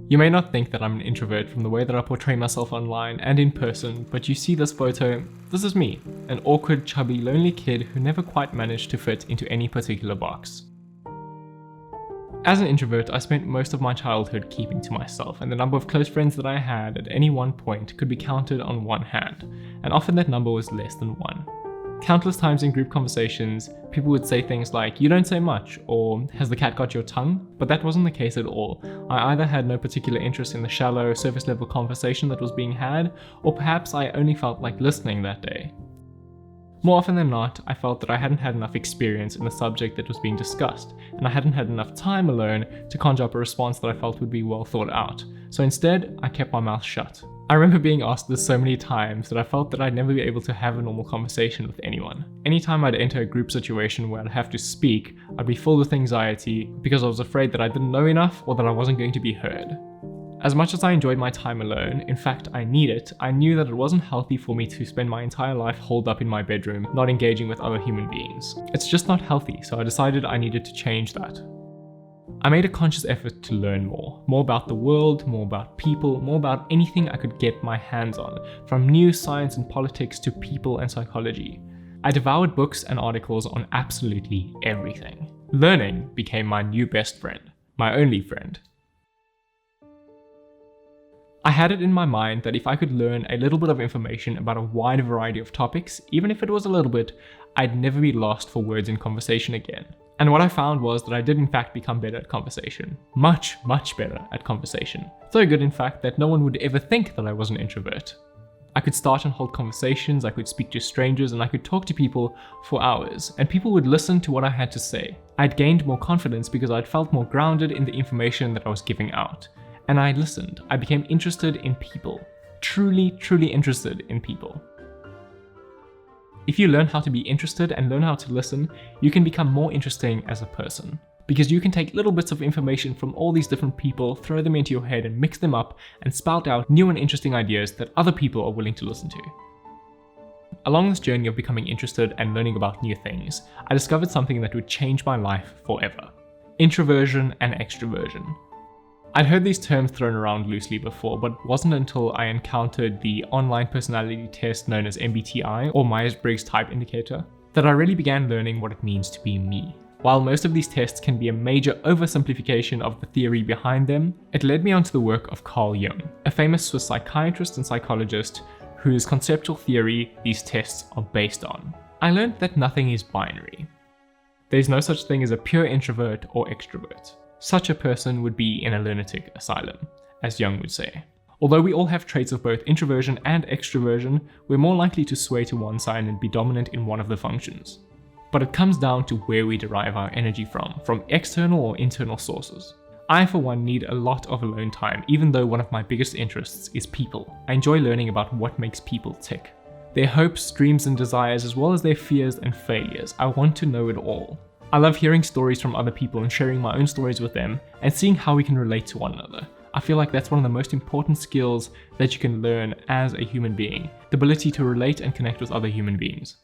You may not think that I'm an introvert from the way that I portray myself online and in person, but you see this photo, this is me, an awkward, chubby, lonely kid who never quite managed to fit into any particular box. As an introvert, I spent most of my childhood keeping to myself, and the number of close friends that I had at any one point could be counted on one hand, and often that number was less than one. Countless times in group conversations, people would say things like, "You don't say much," or "Has the cat got your tongue?" But that wasn't the case at all. I either had no particular interest in the shallow, surface level conversation that was being had, or perhaps I only felt like listening that day. More often than not, I felt that I hadn't had enough experience in the subject that was being discussed, and I hadn't had enough time alone to conjure up a response that I felt would be well thought out. So instead, I kept my mouth shut. I remember being asked this so many times that I felt that I'd never be able to have a normal conversation with anyone. Anytime I'd enter a group situation where I'd have to speak, I'd be filled with anxiety because I was afraid that I didn't know enough or that I wasn't going to be heard. As much as I enjoyed my time alone, in fact I need it, I knew that it wasn't healthy for me to spend my entire life holed up in my bedroom, not engaging with other human beings. It's just not healthy, so I decided I needed to change that. I made a conscious effort to learn more about the world, more about people, more about anything I could get my hands on, from news, science and politics to people and psychology. I devoured books and articles on absolutely everything. Learning became my new best friend, my only friend. I had it in my mind that if I could learn a little bit of information about a wide variety of topics, even if it was a little bit, I'd never be lost for words in conversation again. And what I found was that I did in fact become better at conversation. Much, much better at conversation. So good in fact that no one would ever think that I was an introvert. I could start and hold conversations, I could speak to strangers, and I could talk to people for hours, and people would listen to what I had to say. I'd gained more confidence because I'd felt more grounded in the information that I was giving out. And I listened. I became interested in people. Truly, truly interested in people. If you learn how to be interested and learn how to listen, you can become more interesting as a person. Because you can take little bits of information from all these different people, throw them into your head and mix them up and spout out new and interesting ideas that other people are willing to listen to. Along this journey of becoming interested and learning about new things, I discovered something that would change my life forever. Introversion and extroversion. I'd heard these terms thrown around loosely before, but it wasn't until I encountered the online personality test known as MBTI, or Myers-Briggs Type Indicator, that I really began learning what it means to be me. While most of these tests can be a major oversimplification of the theory behind them, it led me onto the work of Carl Jung, a famous Swiss psychiatrist and psychologist whose conceptual theory these tests are based on. I learned that nothing is binary. There's no such thing as a pure introvert or extrovert. Such a person would be in a lunatic asylum, as Jung would say. Although we all have traits of both introversion and extroversion, we're more likely to sway to one side and be dominant in one of the functions. But it comes down to where we derive our energy from external or internal sources. I, for one, need a lot of alone time, even though one of my biggest interests is people. I enjoy learning about what makes people tick. Their hopes, dreams, and desires, as well as their fears and failures. I want to know it all. I love hearing stories from other people and sharing my own stories with them and seeing how we can relate to one another. I feel like that's one of the most important skills that you can learn as a human being, the ability to relate and connect with other human beings.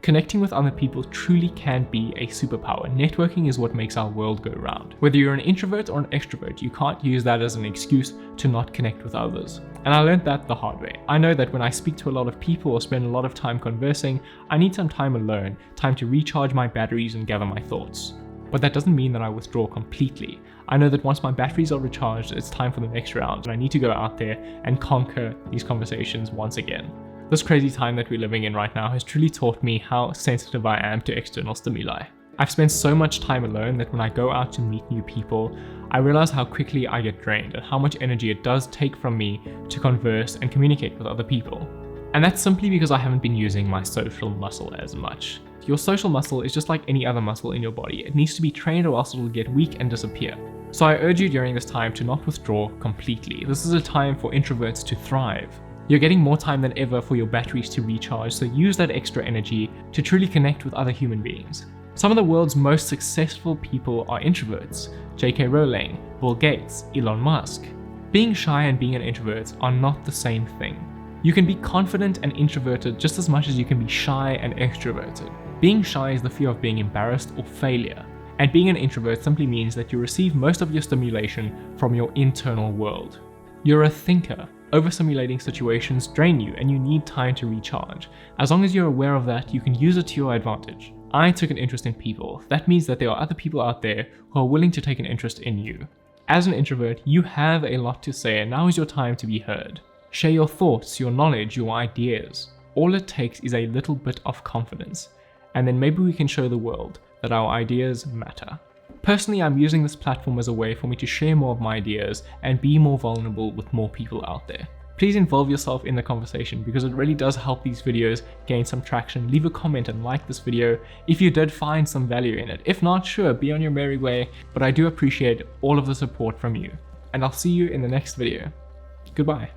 Connecting with other people truly can be a superpower. Networking is what makes our world go round. Whether you're an introvert or an extrovert, you can't use that as an excuse to not connect with others. And I learned that the hard way. I know that when I speak to a lot of people or spend a lot of time conversing, I need some time alone, time to recharge my batteries and gather my thoughts. But that doesn't mean that I withdraw completely. I know that once my batteries are recharged, it's time for the next round, and I need to go out there and conquer these conversations once again. This crazy time that we're living in right now has truly taught me how sensitive I am to external stimuli. I've spent so much time alone that when I go out to meet new people, I realize how quickly I get drained and how much energy it does take from me to converse and communicate with other people. And that's simply because I haven't been using my social muscle as much. Your social muscle is just like any other muscle in your body. It needs to be trained or else it will get weak and disappear. So I urge you during this time to not withdraw completely. This is a time for introverts to thrive. You're getting more time than ever for your batteries to recharge, so use that extra energy to truly connect with other human beings. Some of the world's most successful people are introverts. J.K. Rowling, Bill Gates, Elon Musk. Being shy and being an introvert are not the same thing. You can be confident and introverted just as much as you can be shy and extroverted. Being shy is the fear of being embarrassed or failure, And being an introvert simply means that you receive most of your stimulation from your internal world. You're a thinker. Overstimulating situations drain you and you need time to recharge. As long as you're aware of that, you can use it to your advantage. I took an interest in people. That means that there are other people out there who are willing to take an interest in you. As an introvert, you have a lot to say and now is your time to be heard. Share your thoughts, your knowledge, your ideas. All it takes is a little bit of confidence. And then maybe we can show the world that our ideas matter. Personally, I'm using this platform as a way for me to share more of my ideas and be more vulnerable with more people out there. Please involve yourself in the conversation because it really does help these videos gain some traction. Leave a comment and like this video if you did find some value in it. If not, sure, be on your merry way, but I do appreciate all of the support from you. And I'll see you in the next video. Goodbye.